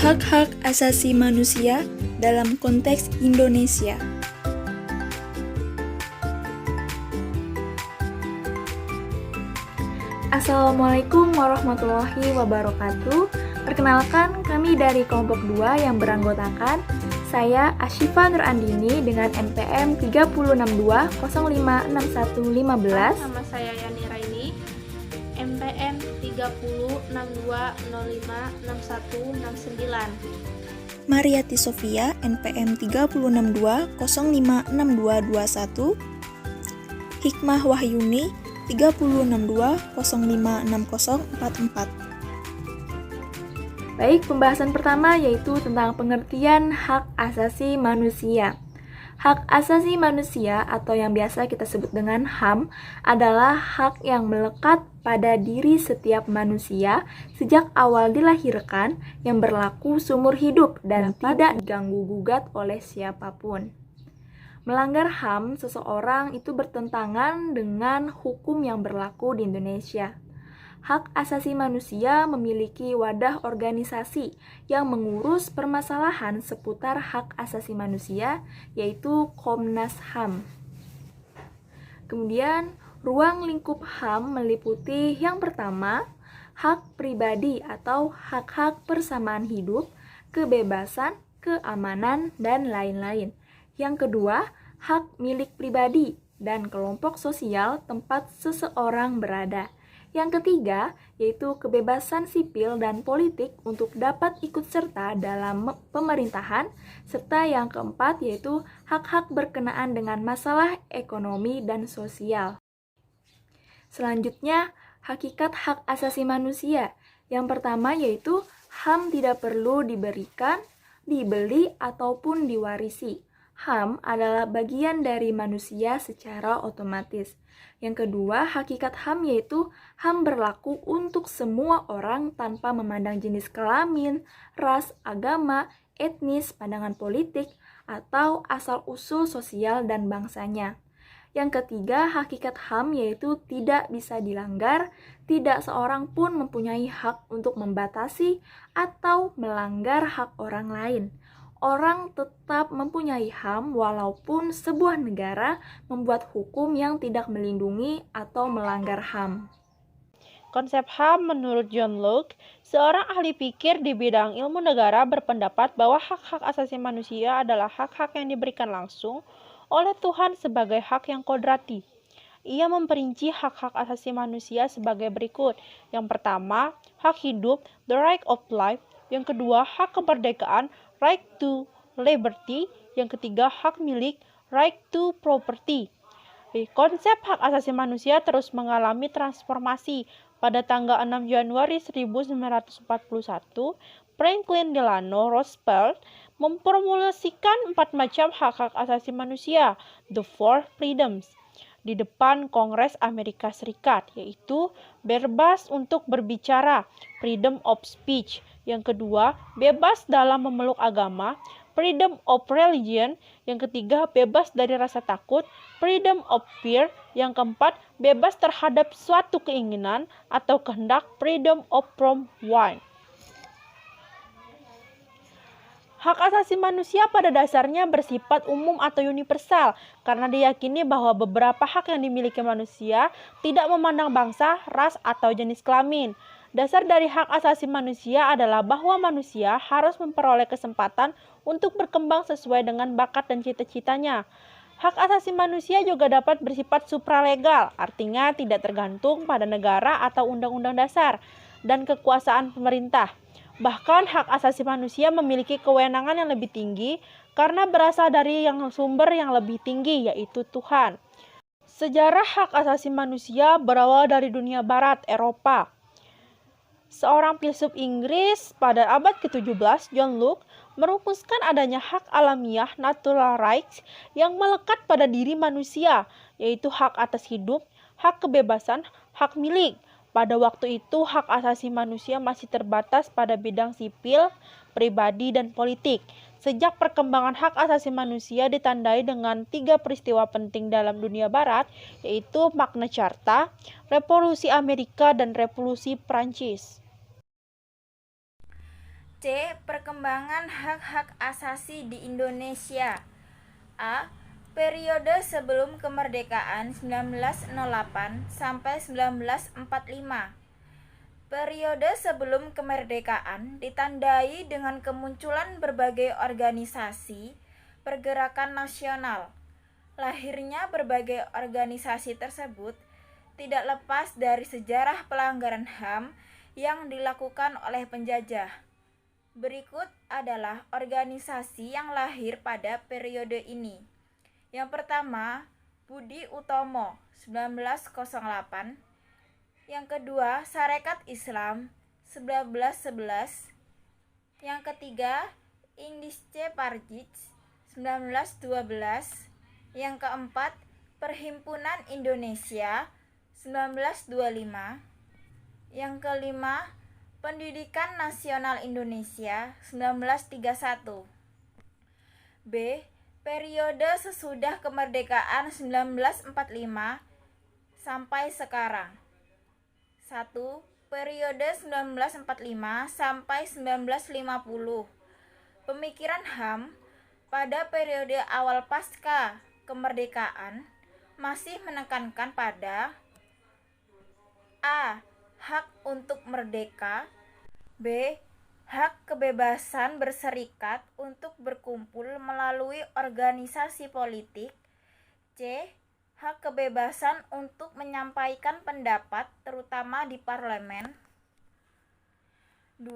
hak-hak asasi manusia dalam konteks Indonesia. Assalamualaikum warahmatullahi wabarakatuh. Perkenalkan, kami dari kelompok 2 yang beranggotakan saya Asyifa Nurandini dengan NPM 306205611. Nama saya Yani Raini, NPM 3062056169. Mariati Sofia, NPM 3062056221. Hikmah Wahyuni 3062056044. Baik, pembahasan pertama yaitu tentang pengertian hak asasi manusia. Hak asasi manusia atau yang biasa kita sebut dengan HAM adalah hak yang melekat pada diri setiap manusia sejak awal dilahirkan yang berlaku seumur hidup dan tidak diganggu-gugat oleh siapapun. Melanggar HAM seseorang itu bertentangan dengan hukum yang berlaku di Indonesia. Hak asasi manusia memiliki wadah organisasi yang mengurus permasalahan seputar hak asasi manusia, yaitu Komnas HAM. Kemudian, ruang lingkup HAM meliputi yang pertama, hak pribadi atau hak-hak persamaan hidup, kebebasan, keamanan, dan lain-lain. Yang kedua, hak milik pribadi dan kelompok sosial tempat seseorang berada. Yang ketiga, yaitu kebebasan sipil dan politik untuk dapat ikut serta dalam pemerintahan, serta yang keempat, yaitu hak-hak berkenaan dengan masalah ekonomi dan sosial. Selanjutnya, hakikat hak asasi manusia. Yang pertama yaitu HAM tidak perlu diberikan, dibeli, ataupun diwarisi. HAM adalah bagian dari manusia secara otomatis. Yang kedua, hakikat HAM yaitu HAM berlaku untuk semua orang tanpa memandang jenis kelamin, ras, agama, etnis, pandangan politik, atau asal-usul sosial dan bangsanya. Yang ketiga, hakikat HAM yaitu tidak bisa dilanggar, tidak seorang pun mempunyai hak untuk membatasi atau melanggar hak orang lain. Orang tetap mempunyai HAM walaupun sebuah negara membuat hukum yang tidak melindungi atau melanggar HAM. Konsep HAM menurut John Locke, seorang ahli pikir di bidang ilmu negara berpendapat bahwa hak-hak asasi manusia adalah hak-hak yang diberikan langsung oleh Tuhan sebagai hak yang kodrati. Ia memperinci hak-hak asasi manusia sebagai berikut. Yang pertama, hak hidup, the right of life. Yang kedua, hak kemerdekaan, right to liberty. Yang ketiga, hak milik, right to property. Konsep hak asasi manusia terus mengalami transformasi. Pada tanggal 6 Januari 1941, Franklin Delano Roosevelt memformulasikan 4 macam hak-hak asasi manusia, the four freedoms, di depan Kongres Amerika Serikat, yaitu bebas untuk berbicara, freedom of speech. Yang kedua, bebas dalam memeluk agama, freedom of religion. Yang ketiga, bebas dari rasa takut, freedom of fear. Yang keempat, bebas terhadap suatu keinginan atau kehendak, freedom of from want. Hak asasi manusia pada dasarnya bersifat umum atau universal karena diyakini bahwa beberapa hak yang dimiliki manusia tidak memandang bangsa, ras, atau jenis kelamin. Dasar dari hak asasi manusia adalah bahwa manusia harus memperoleh kesempatan untuk berkembang sesuai dengan bakat dan cita-citanya. Hak asasi manusia juga dapat bersifat supralegal, artinya tidak tergantung pada negara atau undang-undang dasar dan kekuasaan pemerintah. Bahkan hak asasi manusia memiliki kewenangan yang lebih tinggi karena berasal dari sumber yang lebih tinggi, yaitu Tuhan. Sejarah hak asasi manusia berawal dari dunia barat, Eropa. Seorang filsuf Inggris pada abad ke-17, John Locke, merumuskan adanya hak alamiah, natural rights, yang melekat pada diri manusia, yaitu hak atas hidup, hak kebebasan, hak milik. Pada waktu itu, hak asasi manusia masih terbatas pada bidang sipil, pribadi, dan politik. Sejak perkembangan hak asasi manusia ditandai dengan 3 peristiwa penting dalam dunia barat, yaitu Magna Carta, Revolusi Amerika, dan Revolusi Prancis. C. Perkembangan hak-hak asasi di Indonesia. A. Periode sebelum kemerdekaan 1908 sampai 1945. Periode sebelum kemerdekaan ditandai dengan kemunculan berbagai organisasi pergerakan nasional. Lahirnya berbagai organisasi tersebut tidak lepas dari sejarah pelanggaran HAM yang dilakukan oleh penjajah. Berikut adalah organisasi yang lahir pada periode ini. Yang pertama, Budi Utomo 1908. Yang kedua, Sarekat Islam 1911. Yang ketiga, Indische Parjij 1912. Yang keempat, Perhimpunan Indonesia 1925. Yang kelima, Pendidikan Nasional Indonesia 1931. B. Periode sesudah kemerdekaan 1945 sampai sekarang. 1. Periode 1945 sampai 1950. Pemikiran HAM pada periode awal pasca kemerdekaan masih menekankan pada A. Hak untuk merdeka. B. Hak kebebasan berserikat untuk berkumpul melalui organisasi politik. C. Hak kebebasan untuk menyampaikan pendapat terutama di parlemen. 2.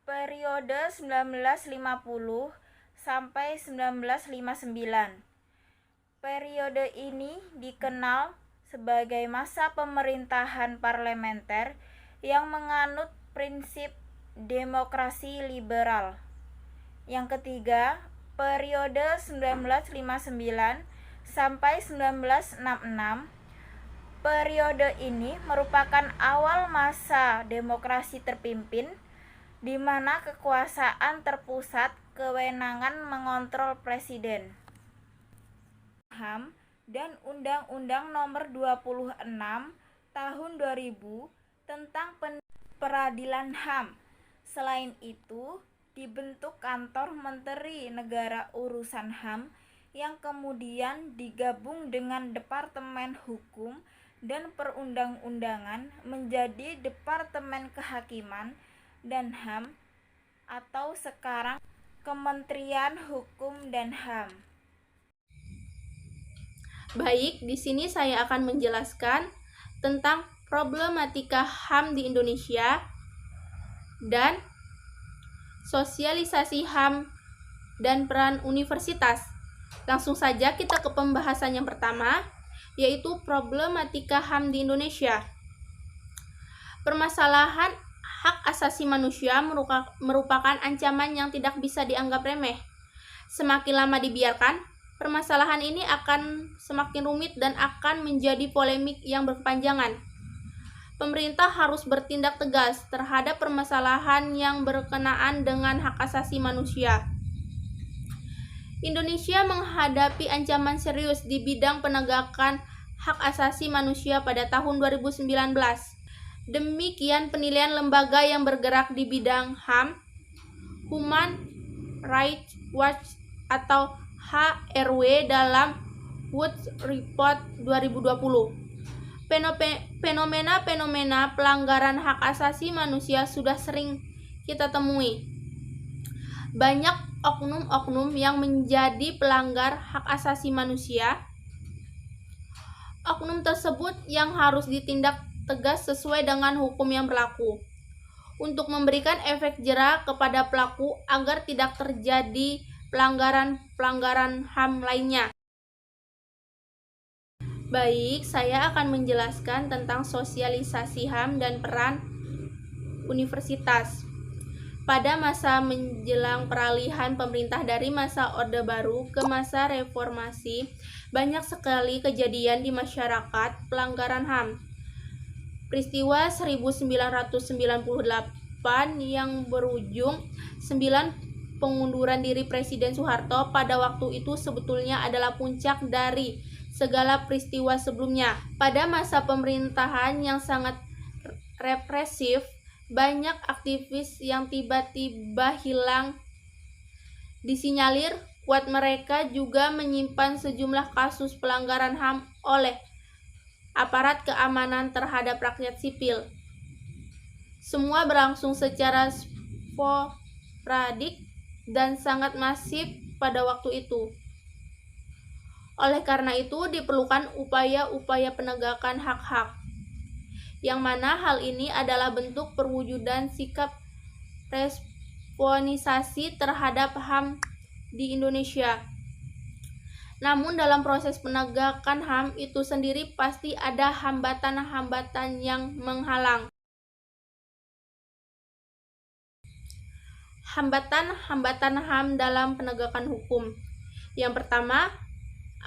Periode 1950 sampai 1959. Periode ini dikenal sebagai masa pemerintahan parlementer yang menganut prinsip demokrasi liberal. Yang ketiga, periode 1959 sampai 1966. Periode ini merupakan awal masa demokrasi terpimpin, di mana kekuasaan terpusat, kewenangan mengontrol presiden. HAM dan Undang-Undang Nomor 26 Tahun 2000 tentang peradilan HAM. Selain itu, dibentuk Kantor Menteri Negara Urusan HAM yang kemudian digabung dengan Departemen Hukum dan Perundang-undangan menjadi Departemen Kehakiman dan HAM atau sekarang Kementerian Hukum dan HAM. Baik, di sini saya akan menjelaskan tentang problematika HAM di Indonesia dan sosialisasi HAM dan peran universitas. Langsung saja kita ke pembahasan yang pertama, yaitu problematika HAM di Indonesia. Permasalahan hak asasi manusia merupakan ancaman yang tidak bisa dianggap remeh. Semakin lama dibiarkan, permasalahan ini akan semakin rumit dan akan menjadi polemik yang berkepanjangan. Pemerintah harus bertindak tegas terhadap permasalahan yang berkenaan dengan hak asasi manusia. Indonesia menghadapi ancaman serius di bidang penegakan hak asasi manusia pada tahun 2019. Demikian penilaian lembaga yang bergerak di bidang HAM, Human Rights Watch atau HRW dalam Watch Report 2020. Fenomena-fenomena pelanggaran hak asasi manusia sudah sering kita temui. Banyak oknum-oknum yang menjadi pelanggar hak asasi manusia. Oknum tersebut yang harus ditindak tegas sesuai dengan hukum yang berlaku untuk memberikan efek jera kepada pelaku agar tidak terjadi pelanggaran HAM lainnya. Baik, saya akan menjelaskan tentang sosialisasi HAM dan peran universitas. Pada masa menjelang peralihan pemerintah dari masa Orde Baru ke masa reformasi, banyak sekali kejadian di masyarakat pelanggaran HAM. Peristiwa 1998 yang berujung 9 pengunduran diri Presiden Soeharto pada waktu itu sebetulnya adalah puncak dari segala peristiwa sebelumnya. Pada masa pemerintahan yang sangat represif banyak aktivis yang tiba-tiba hilang disinyalir kuat. Mereka juga menyimpan sejumlah kasus pelanggaran HAM oleh aparat keamanan terhadap rakyat sipil. Semua berlangsung secara sporadik dan sangat masif pada waktu itu. Oleh karena itu, diperlukan upaya-upaya penegakan hak-hak, yang mana hal ini adalah bentuk perwujudan sikap responisasi terhadap HAM di Indonesia. Namun dalam proses penegakan HAM itu sendiri pasti ada hambatan-hambatan yang menghalang. Hambatan-hambatan HAM dalam penegakan hukum. Yang pertama,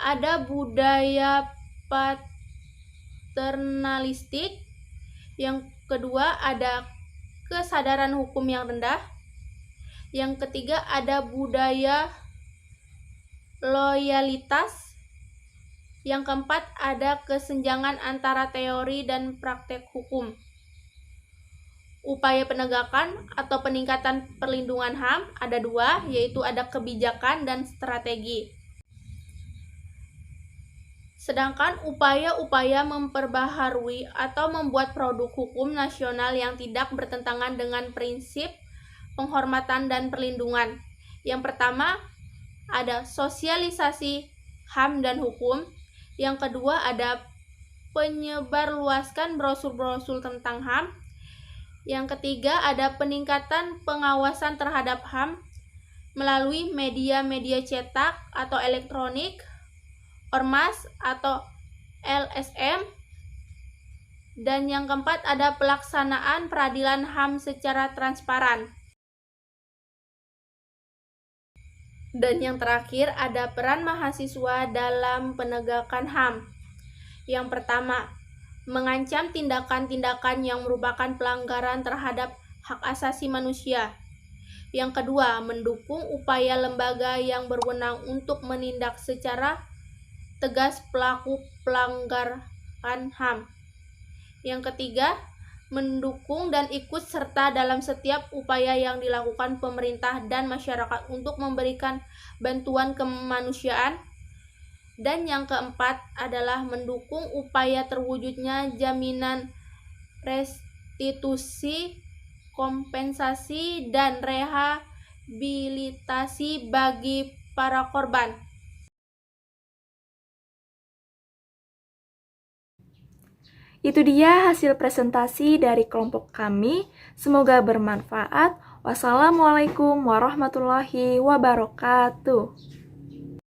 ada budaya paternalistik. Yang kedua, ada kesadaran hukum yang rendah. Yang ketiga, ada budaya loyalitas. Yang keempat, ada kesenjangan antara teori dan praktek hukum. Upaya penegakan atau peningkatan perlindungan HAM ada dua, yaitu ada kebijakan dan strategi. Sedangkan upaya-upaya memperbaharui atau membuat produk hukum nasional yang tidak bertentangan dengan prinsip penghormatan dan perlindungan. Yang pertama, ada sosialisasi HAM dan hukum. Yang kedua, ada penyebarluaskan brosur-brosur tentang HAM. Yang ketiga, ada peningkatan pengawasan terhadap HAM melalui media-media cetak atau elektronik, ormas atau LSM. Dan yang keempat, ada pelaksanaan peradilan HAM secara transparan. Dan yang terakhir, ada peran mahasiswa dalam penegakan HAM. Yang pertama, mengancam tindakan-tindakan yang merupakan pelanggaran terhadap hak asasi manusia. Yang kedua, mendukung upaya lembaga yang berwenang untuk menindak secara tegas pelaku pelanggaran HAM. Yang ketiga, mendukung dan ikut serta dalam setiap upaya yang dilakukan pemerintah dan masyarakat untuk memberikan bantuan kemanusiaan. Dan yang keempat adalah mendukung upaya terwujudnya jaminan restitusi, kompensasi, dan rehabilitasi bagi para korban. Itu dia hasil presentasi dari kelompok kami. Semoga bermanfaat. Wassalamualaikum warahmatullahi wabarakatuh.